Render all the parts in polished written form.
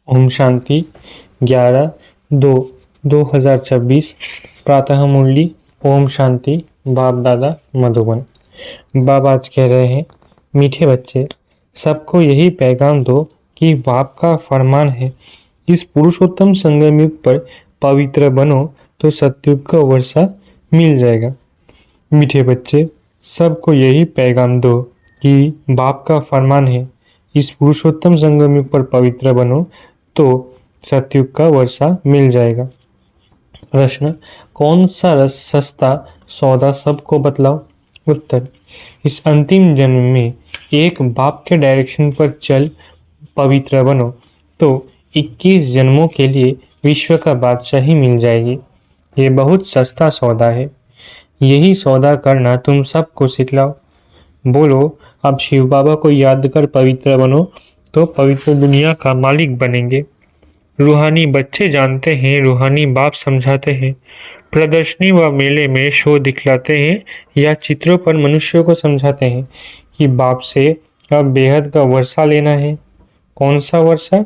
ओम शांति 11/2/2026 प्रातः मुरली। ओम शांति। बाप दादा मधुबन। बाबा आज कह रहे हैं, मीठे बच्चे, सबको यही पैगाम दो कि बाप का फरमान है, इस पुरुषोत्तम संगम युग पर पवित्र बनो तो सतयुग का वर्षा मिल जाएगा। मीठे बच्चे, सबको यही पैगाम दो कि बाप का फरमान है, इस पुरुषोत्तम संगम युग पर पवित्र बनो तो सतयुग का वर्षा मिल जाएगा। प्रश्न, कौन सा सस्ता सौदा सबको बतलाओ। उत्तर, इस अंतिम जन्म में एक बाप के डायरेक्शन पर चल पवित्र बनो तो 21 जन्मों के लिए विश्व का बादशाही मिल जाएगी। ये बहुत सस्ता सौदा है, यही सौदा करना तुम सबको सिखलाओ। बोलो, अब शिव बाबा को याद कर पवित्र बनो तो पवित्र दुनिया का मालिक बनेंगे। रूहानी बच्चे जानते हैं, रूहानी बाप समझाते हैं। प्रदर्शनी व मेले में शो दिखलाते हैं या चित्रों पर मनुष्यों को समझाते हैं कि बाप से अब बेहद का वर्षा लेना है। कौन सा वर्षा?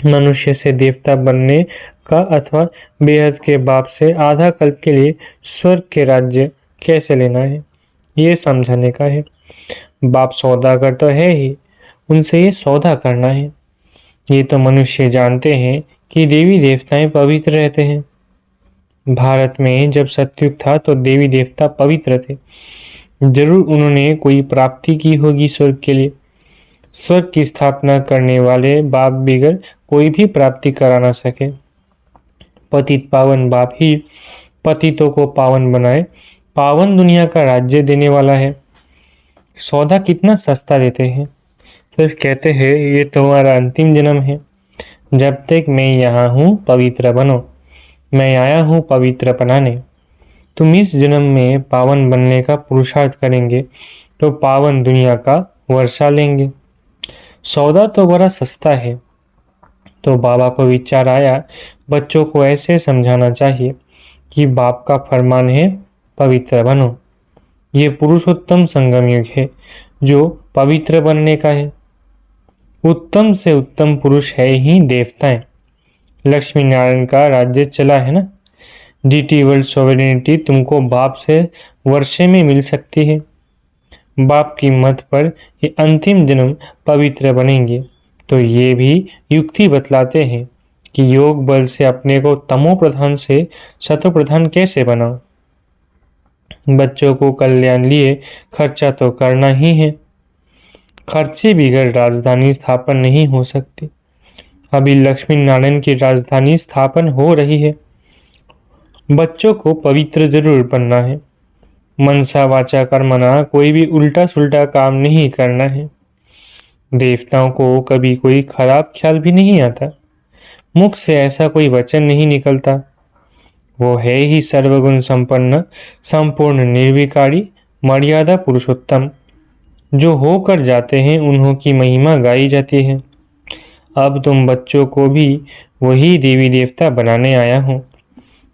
मनुष्य से देवता बनने का अथवा बेहद के बाप से आधा कल्प के लिए स्वर्ग के राज्य कैसे लेना है, ये समझाने का है। बाप सौदागर तो है ही, उनसे ये सौदा करना है। ये तो मनुष्य जानते हैं कि देवी देवताएं पवित्र रहते हैं। भारत में जब सतयुग था तो देवी देवता पवित्र थे। जरूर उन्होंने कोई प्राप्ति की होगी स्वर्ग के लिए। स्वर्ग की स्थापना करने वाले बाप बिगर कोई भी प्राप्ति करा ना सके। पतित पावन बाप ही पतितों को पावन बनाए, पावन दुनिया का राज्य देने वाला है। सौदा कितना सस्ता देते हैं। सिर्फ कहते हैं, ये तुम्हारा अंतिम जन्म है। जब तक मैं यहाँ हूँ पवित्र बनो, मैं आया हूँ पवित्र बनाने। तुम इस जन्म में पावन बनने का पुरुषार्थ करेंगे तो पावन दुनिया का वर्षा लेंगे। सौदा तो बड़ा सस्ता है। तो बाबा को विचार आया, बच्चों को ऐसे समझाना चाहिए कि बाप का फरमान है, पवित्र बनो। ये पुरुषोत्तम संगम युग है जो पवित्र बनने का है। उत्तम से उत्तम पुरुष है ही देवताएं। लक्ष्मी नारायण का राज्य चला है ना। डीटी वर्ल्ड सॉवरेनिटी तुमको बाप से वर्षे में मिल सकती है। बाप की मत पर ये अंतिम जन्म पवित्र बनेंगे तो ये भी युक्ति बतलाते हैं कि योग बल से अपने को तमो प्रधान से सतो प्रधान कैसे बनाओ। बच्चों को कल्याण लिए खर्चा तो करना ही है। खर्चे बिगड़ राजधानी स्थापन नहीं हो सकती। अभी लक्ष्मी नारायण की राजधानी स्थापन हो रही है। बच्चों को पवित्र जरूर बनना है। मनसा वाचा कर्मणा कोई भी उल्टा सुल्टा काम नहीं करना है। देवताओं को कभी कोई खराब ख्याल भी नहीं आता। मुख से ऐसा कोई वचन नहीं निकलता। वो है ही सर्वगुण संपन्न, संपूर्ण निर्विकारी, मर्यादा पुरुषोत्तम। जो होकर जाते हैं उन्हों की महिमा गाई जाती है। अब तुम बच्चों को भी वही देवी देवता बनाने आया हूँ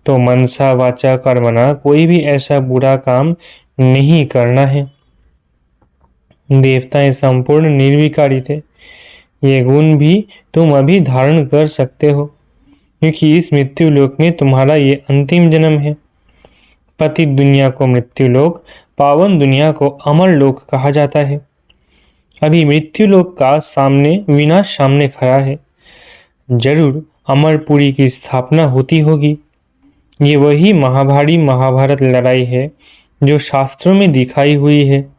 तो मनसा वाचा कर्मणा कोई भी ऐसा बुरा काम नहीं करना है। देवताएं संपूर्ण निर्विकारी थे। ये गुण भी तुम अभी धारण कर सकते हो क्योंकि इस मृत्यु लोक में तुम्हारा ये अंतिम जन्म है। पतित दुनिया को मृत्यु लोक, पावन दुनिया को अमर लोक कहा जाता है। अभी मृत्यु लोक का सामने विनाश सामने खड़ा है। जरूर अमरपुरी की स्थापना होती होगी। ये वही महाभारी महाभारत लड़ाई है जो शास्त्रों में दिखाई हुई है,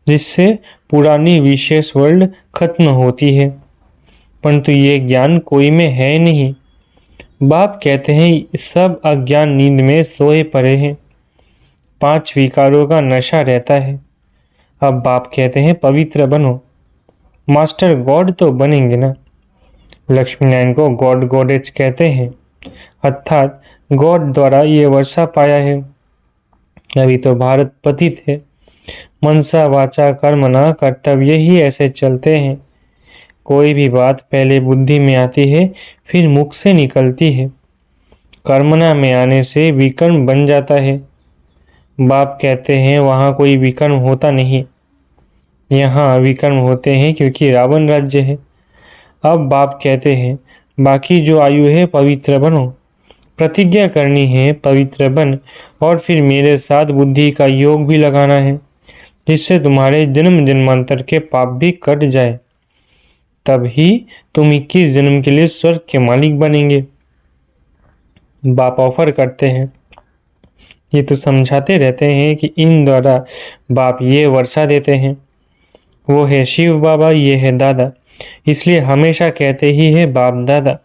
जिससे पुरानी विशेष वर्ल्ड खत्म होती है। परंतु ये ज्ञान कोई में है नहीं। बाप कहते हैं, सब अज्ञान नींद में सोए पड़े हैं। 5 विकारों का नशा रहता है। अब बाप कहते हैं, पवित्र बनो। मास्टर गॉड तो बनेंगे ना। लक्ष्मी नारायण को गॉड गॉडेज कहते हैं, अर्थात गॉड द्वारा ये वर्षा पाया है। अभी तो भारत पतित है। मनसा वाचा कर्मणा कर्तव्य ही ऐसे चलते हैं। कोई भी बात पहले बुद्धि में आती है, फिर मुख से निकलती है। कर्मणा में आने से विकर्म बन जाता है। बाप कहते हैं, वहाँ कोई विकर्म होता नहीं। यहाँ विकर्म होते हैं क्योंकि रावण राज्य है। अब बाप कहते हैं, बाकी जो आयु है पवित्र बनो। प्रतिज्ञा करनी है पवित्र बन, और फिर मेरे साथ बुद्धि का योग भी लगाना है, जिससे तुम्हारे जन्म जन्मांतर के पाप भी कट जाए। तब ही तुम 21 जन्म के लिए स्वर्ग के मालिक बनेंगे। बाप ऑफर करते हैं। ये तो समझाते रहते हैं कि इन द्वारा बाप ये वर्षा देते हैं। वो है शिव बाबा, ये है दादा, इसलिए हमेशा कहते ही है बाप दादा।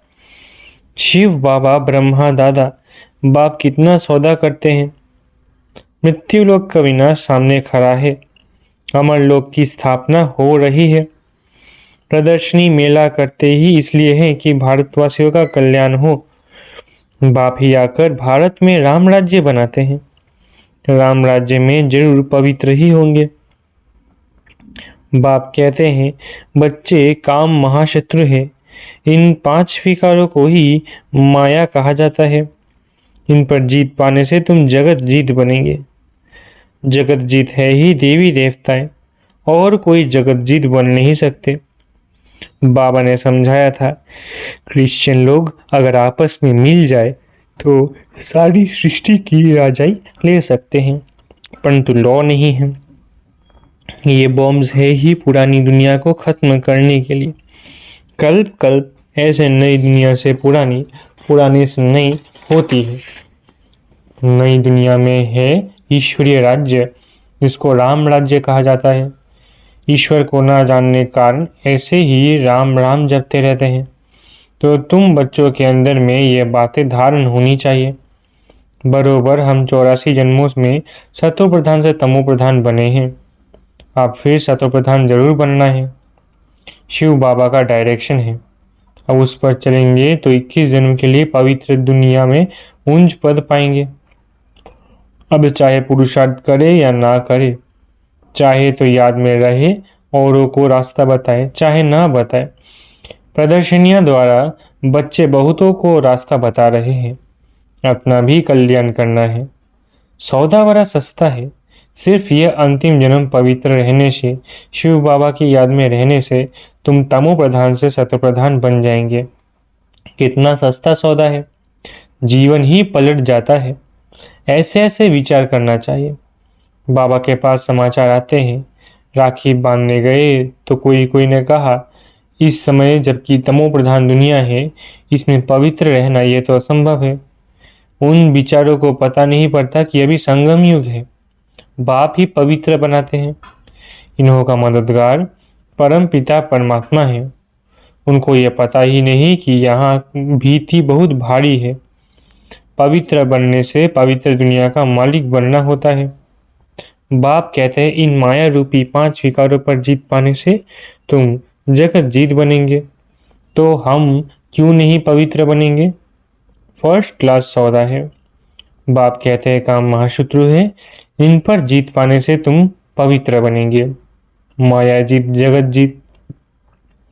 शिव बाबा ब्रह्मा दादा। बाप कितना सौदा करते हैं। मृत्यु लोक का विनाश सामने खड़ा है, अमर लोक की स्थापना हो रही है। प्रदर्शनी मेला करते ही इसलिए है कि भारतवासियों का कल्याण हो। बाप ही आकर भारत में राम राज्य बनाते हैं। राम राज्य में जरूर पवित्र ही होंगे। बाप कहते हैं बच्चे काम महाशत्रु है। इन 5 विकारों को ही माया कहा जाता है। इन पर जीत पाने से तुम जगत जीत बनेंगे। जगत जीत है ही देवी देवताएं, और कोई जगत जीत बन नहीं सकते। बाबा ने समझाया था क्रिश्चियन लोग अगर आपस में मिल जाए तो सारी सृष्टि की राजाई ले सकते हैं, परंतु लॉ नहीं है। ये बॉम्ब्स है ही पुरानी दुनिया को खत्म करने के लिए। कल्प कल्प ऐसे नई दुनिया से पुरानी, पुरानी से नई होती है। नई दुनिया में है ईश्वरीय राज्य, जिसको राम राज्य कहा जाता है। ईश्वर को ना जानने के कारण ऐसे ही राम राम जपते रहते हैं। तो तुम बच्चों के अंदर में ये बातें धारण होनी चाहिए। बरोबर हम 84 जन्मों में सतो प्रधान से तमो प्रधान बने हैं। आप फिर सतो प्रधान जरूर बनना है। शिव बाबा का डायरेक्शन है। अब उस पर चलेंगे तो 21 जन्म के लिए पवित्र दुनिया में उच्च पद पाएंगे। अब चाहे पुरुषार्थ करे या ना करे, चाहे तो याद में रहे, औरों को रास्ता बताए, चाहे ना बताए, प्रदर्शनियां द्वारा बच्चे बहुतों को रास्ता बता रहे हैं। अपना भी कल्याण करना है। सौदा बड़ा सस्ता है। सिर्फ यह अंतिम जन्म पवित्र रहने से, शिव बाबा की याद में रहने से तुम तमो प्रधान से सतो प्रधान बन जाएंगे। कितना सस्ता सौदा है। जीवन ही पलट जाता है। ऐसे ऐसे विचार करना चाहिए। बाबा के पास समाचार आते हैं। राखी बांधने गए तो कोई ने कहा इस समय जबकि तमो प्रधान दुनिया है, इसमें पवित्र रहना ये तो असंभव है। उन विचारों को पता नहीं पड़ता कि अभी संगम युग है। बाप ही पवित्र बनाते हैं। इन्हों का मददगार परम पिता परमात्मा है। उनको यह पता ही नहीं कि यहाँ भीति बहुत भारी है। पवित्र बनने से पवित्र दुनिया का मालिक बनना होता है। बाप कहते हैं इन माया रूपी 5 विकारों पर जीत पाने से तुम जगत जीत बनेंगे। तो हम क्यों नहीं पवित्र बनेंगे? फर्स्ट क्लास सौदा है। बाप कहते हैं काम महाशत्रु है। इन पर जीत पाने से तुम पवित्र बनेंगे। माया जीत जगत जीत,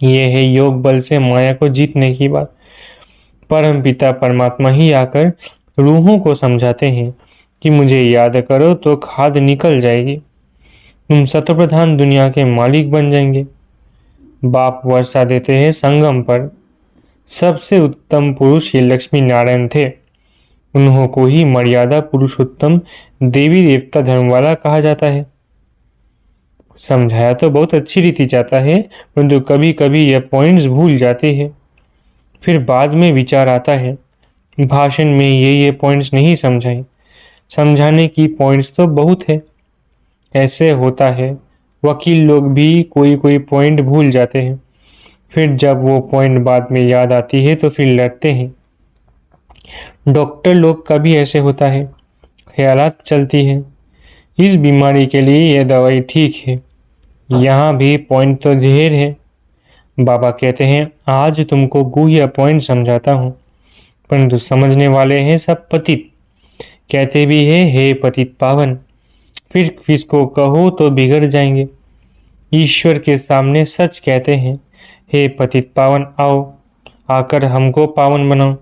ये है योग बल से माया को जीतने की बात। परम पिता परमात्मा ही आकर रूहों को समझाते हैं कि मुझे याद करो तो खाद निकल जाएगी। तुम सतप्रधान दुनिया के मालिक बन जाएंगे। बाप वर्षा देते हैं संगम पर। सबसे उत्तम पुरुष ये लक्ष्मी नारायण थे। उन्हों को ही मर्यादा पुरुषोत्तम देवी देवता धर्म वाला कहा जाता है। समझाया तो बहुत अच्छी रीति जाता है, परंतु कभी कभी यह पॉइंट्स भूल जाते हैं। फिर बाद में विचार आता है भाषण में ये पॉइंट्स नहीं समझाए। समझाने की पॉइंट्स तो बहुत है। ऐसे होता है वकील लोग भी कोई पॉइंट भूल जाते हैं। फिर जब वो पॉइंट बाद में याद आती है तो फिर लड़ते हैं। डॉक्टर लोग का भी ऐसे होता है, ख्यालात चलती है। इस बीमारी के लिए यह दवाई ठीक है। यहाँ भी पॉइंट तो ढेर है। बाबा कहते हैं आज तुमको गुह्य पॉइंट समझाता हूँ, परंतु समझने वाले हैं सब पतित। कहते भी है हे पतित पावन, फिर किसको कहो तो बिगड़ जाएंगे। ईश्वर के सामने सच कहते हैं हे पतित पावन आओ, आकर हमको पावन बनाओ।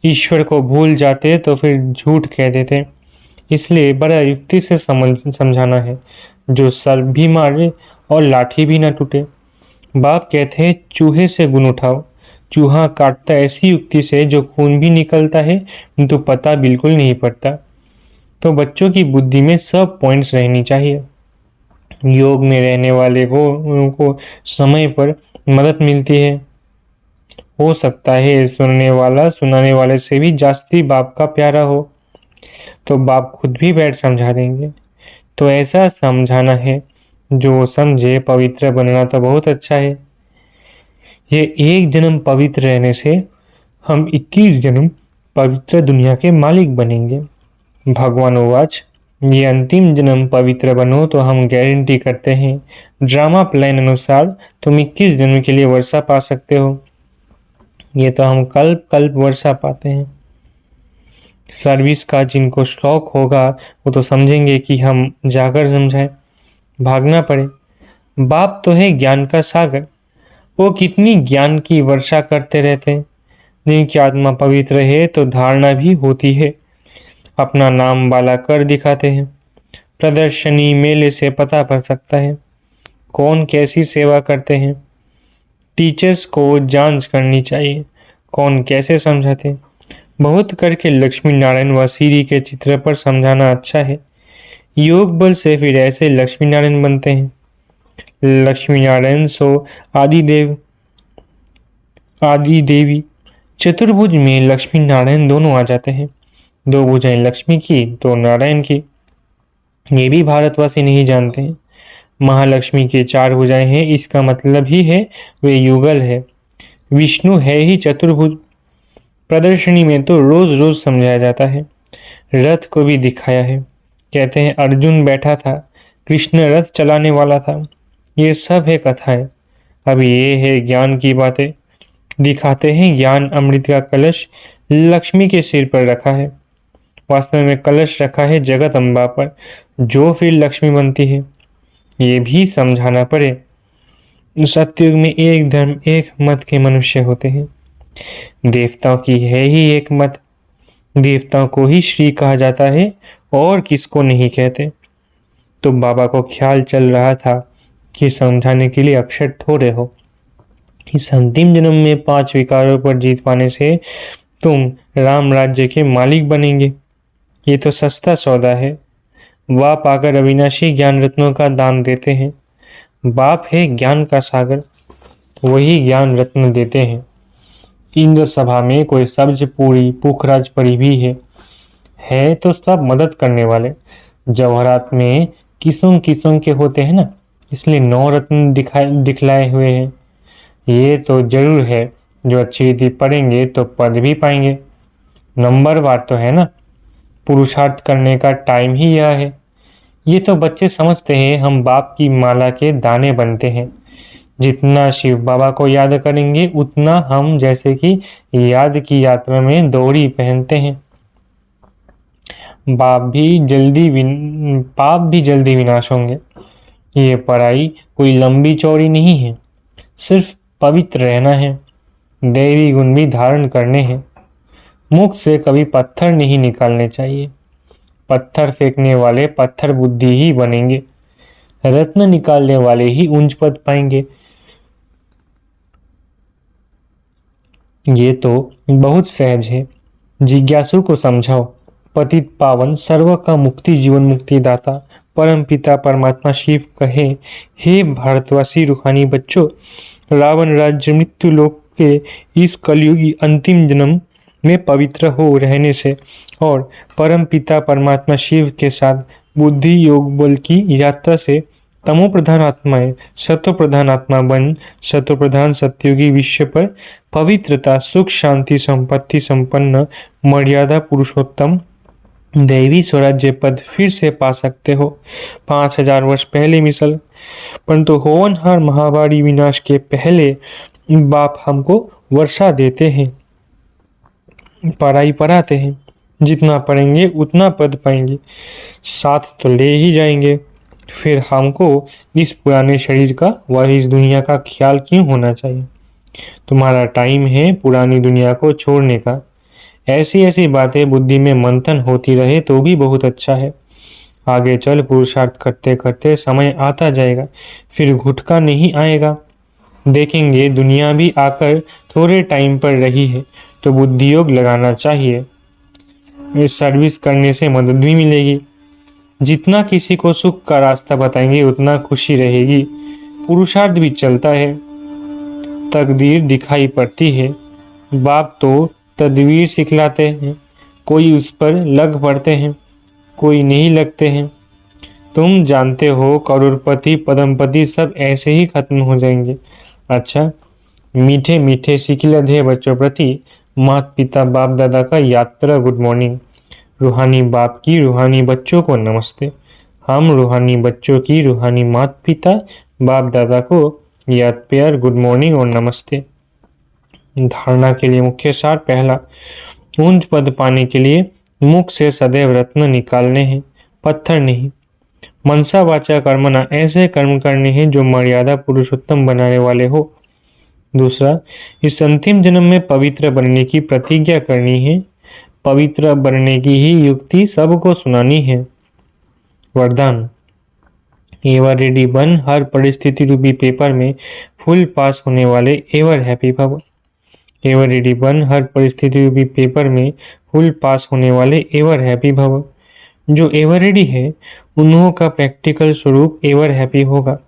ईश्वर को भूल जाते तो फिर झूठ कह देते। इसलिए बड़ा युक्ति से समझाना है, जो सर भी मारे और लाठी भी ना टूटे। बाप कहते हैं चूहे से गुण उठाओ चूहा काटता ऐसी युक्ति से जो खून भी निकलता है तो पता बिल्कुल नहीं पड़ता। तो बच्चों की बुद्धि में सब पॉइंट्स रहनी चाहिए। योग में रहने वाले को उनको समय पर मदद मिलती है। हो सकता है सुनने वाला सुनाने वाले से भी जास्ती बाप का प्यारा हो, तो बाप खुद भी बैठ समझा देंगे। तो ऐसा समझाना है जो समझे। पवित्र बनना तो बहुत अच्छा है। ये एक जन्म पवित्र रहने से हम 21 जन्म पवित्र दुनिया के मालिक बनेंगे। भगवान उवाच, ये अंतिम जन्म पवित्र बनो तो हम गारंटी करते हैं ड्रामा प्लान अनुसार तुम 21 जन्म के लिए वर्षा पा सकते हो। ये तो हम कल्प कल्प वर्षा पाते हैं। सर्विस का जिनको शौक होगा वो तो समझेंगे कि हम जाकर समझाएं, भागना पड़े। बाप तो है ज्ञान का सागर, वो कितनी ज्ञान की वर्षा करते रहते हैं। जिनकी आत्मा पवित्र है तो धारणा भी होती है, अपना नाम बाला कर दिखाते हैं। प्रदर्शनी मेले से पता पड़ सकता है कौन कैसी सेवा करते हैं। टीचर्स को जांच करनी चाहिए कौन कैसे समझाते। बहुत करके लक्ष्मी नारायण व सीरी के चित्र पर समझाना अच्छा है। योग बल से फिर ऐसे लक्ष्मी नारायण बनते हैं। लक्ष्मी नारायण सो आदिदेव आदि देवी। चतुर्भुज में लक्ष्मी नारायण दोनों आ जाते हैं। दो भुजाएं लक्ष्मी की तो नारायण की। ये भी भारतवासी नहीं जानते हैं। महालक्ष्मी के 4 भुजाएं हैं, इसका मतलब ही है वे युगल है। विष्णु है ही चतुर्भुज। प्रदर्शनी में तो रोज रोज समझाया जाता है। रथ को भी दिखाया है। कहते हैं अर्जुन बैठा था, कृष्ण रथ चलाने वाला था। ये सब है कथाएं। अब ये है ज्ञान की बातें। दिखाते हैं ज्ञान अमृत का कलश लक्ष्मी के सिर पर रखा है। वास्तव में कलश रखा है जगत अम्बा पर, जो फिर लक्ष्मी बनती है। ये भी समझाना पड़े। सतयुग में एक धर्म एक मत के मनुष्य होते हैं। देवताओं की है ही एक मत। देवताओं को ही श्री कहा जाता है और किसको नहीं कहते। तो बाबा को ख्याल चल रहा था कि समझाने के लिए अक्षर थोड़े हो। इस अंतिम जन्म में 5 विकारों पर जीत पाने से तुम राम राज्य के मालिक बनेंगे। ये तो सस्ता सौदा है। बाप आकर अविनाशी ज्ञान रत्नों का दान देते हैं। बाप है ज्ञान का सागर, वही ज्ञान रत्न देते हैं। इंद्र सभा में कोई सब्ज पूरी पुखराज पड़ी भी है तो सब मदद करने वाले। जवाहरात में किस्म किस्म के होते हैं ना, इसलिए 9 रत्न दिखलाए हुए हैं। ये तो जरूर है, जो अच्छी रीति पढ़ेंगे तो पद भी पाएंगे। नंबरवार तो है ना, पुरुषार्थ करने का टाइम ही यह है। ये तो बच्चे समझते हैं हम बाप की माला के दाने बनते हैं। जितना शिव बाबा को याद करेंगे उतना हम जैसे कि याद की यात्रा में दौड़ी पहनते हैं। पाप भी जल्दी विनाश होंगे। ये पढ़ाई कोई लंबी चौड़ी नहीं है, सिर्फ पवित्र रहना है। दैवी गुण भी धारण करने हैं। मुख से कभी पत्थर नहीं निकालने चाहिए। पत्थर फेंकने वाले पत्थर बुद्धि ही बनेंगे। रत्न निकालने वाले ही ऊंच पद पाएंगे। ये तो बहुत सहज है। जिज्ञासु को समझाओ। पतित पावन सर्व का मुक्ति जीवन मुक्ति दाता परम पिता परमात्मा शिव कहे, हे भारतवासी रूहानी बच्चों, रावण राज्य मृत्यु लोक के इस कलयुगी अंतिम जन्म में पवित्र हो रहने से और परम पिता परमात्मा शिव के साथ बुद्धि योग बल की यात्रा से तमो प्रधान आत्माएं सत्व प्रधान आत्मा बन सत्व प्रधान सत्युगी विश्व पर पवित्रता सुख शांति संपत्ति संपन्न मर्यादा पुरुषोत्तम दैवी स्वराज्य पद फिर से पा सकते हो। 5000 वर्ष पहले मिसल, परंतु होनहार महामारी विनाश के पहले बाप हमको वर्षा देते हैं, पढ़ाई पढ़ाते हैं। जितना पढ़ेंगे उतना पद पाएंगे, साथ तो ले ही जाएंगे। फिर हमको इस पुराने शरीर का व इस दुनिया का ख्याल क्यों होना चाहिए। तुम्हारा टाइम है पुरानी दुनिया को छोड़ने का। ऐसी ऐसी बातें बुद्धि में मंथन होती रहे तो भी बहुत अच्छा है। आगे चल पुरुषार्थ करते करते समय आता जाएगा, फिर घुटका नहीं आएगा। देखेंगे दुनिया भी आकर थोड़े टाइम पर रही है तो बुद्धि योग लगाना चाहिए। इस सर्विस करने से मदद भी मिलेगी। जितना किसी को सुख का रास्ता बताएंगे उतना खुशी रहेगी। पुरुषार्थ भी चलता है, तकदीर दिखाई पड़ती है। बाप तो तदवीर सिखलाते हैं, कोई उस पर लग पड़ते हैं, कोई नहीं लगते हैं। तुम जानते हो करोड़पति पद्मपति सब ऐसे ही खत्म हो जाएंगे। अच्छा, मीठे मीठे सिकिलत है बच्चों प्रति माता पिता बाप दादा का यात्रा गुड मॉर्निंग। रूहानी बाप की रूहानी बच्चों को नमस्ते। हम रूहानी बच्चों की रूहानी माता पिता बाप दादा को याद प्यार गुड मॉर्निंग और नमस्ते। धारणा के लिए मुख्य सार पहला, ऊंच पद पाने के लिए मुख से सदैव रत्न निकालने हैं, पत्थर नहीं। मनसा वाचा कर्मना ऐसे कर्म करने हैं जो मर्यादा पुरुषोत्तम बनाने वाले हो। दूसरा, इस अंतिम जन्म में पवित्र बनने की प्रतिज्ञा करनी है। पवित्र बनने की ही युक्ति सबको सुनानी है। वरदान, एवर रेडी बन हर परिस्थिति रूपी पेपर में फुल पास होने वाले एवर हैप्पी भव। एवर रेडी बन हर परिस्थिति रूपी पेपर में फुल पास होने वाले एवर हैप्पी भव। जो एवर रेडी है उन्हों का प्रैक्टिकल स्वरूप एवर हैप्पी होगा।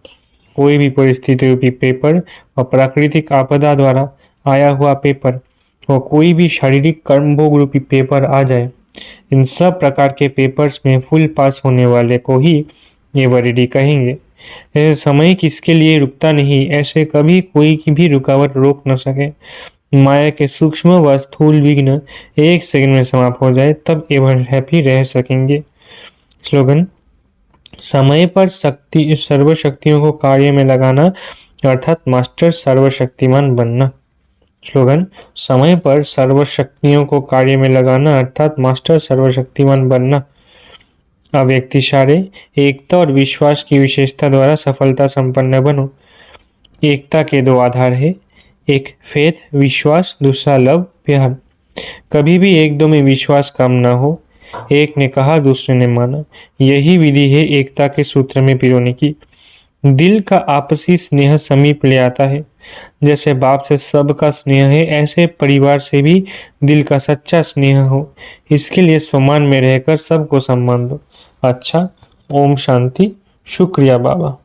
कोई भी परिस्थिति रूपी पेपर और प्राकृतिक आपदा द्वारा आया हुआ पेपर और कोई भी शारीरिक कर्मभोग रूपी पेपर आ जाए, इन सब प्रकार के पेपर्स में फुल पास होने वाले को ही एवर रेडी कहेंगे। ऐसे समय किसके लिए रुकता नहीं, ऐसे कभी कोई की भी रुकावट रोक न सके। माया के सूक्ष्म व स्थूल विघ्न एक सेकंड में समाप्त हो जाए तब एवर हैप्पी रह सकेंगे। स्लोगन, समय पर शक्ति सर्व शक्तियों को कार्य में लगाना अर्थात मास्टर सर्वशक्तिमान बनना। स्लोगन, समय पर सर्व शक्तियों को कार्य में लगाना अर्थात मास्टर सर्वशक्तिमान बनना। अव्यक्तिशारे एकता और विश्वास की विशेषता द्वारा सफलता संपन्न बनो। एकता के दो आधार है, एक फेथ विश्वास, दूसरा लव प्यार। कभी भी एक दो में विश्वास कम ना हो। एक ने कहा दूसरे ने माना, यही विधि है एकता के सूत्र में पिरोने की। दिल का आपसी स्नेह समीप ले आता है। जैसे बाप से सबका स्नेह है, ऐसे परिवार से भी दिल का सच्चा स्नेह हो। इसके लिए सम्मान में रहकर सबको सम्मान दो। अच्छा, ओम शांति। शुक्रिया बाबा।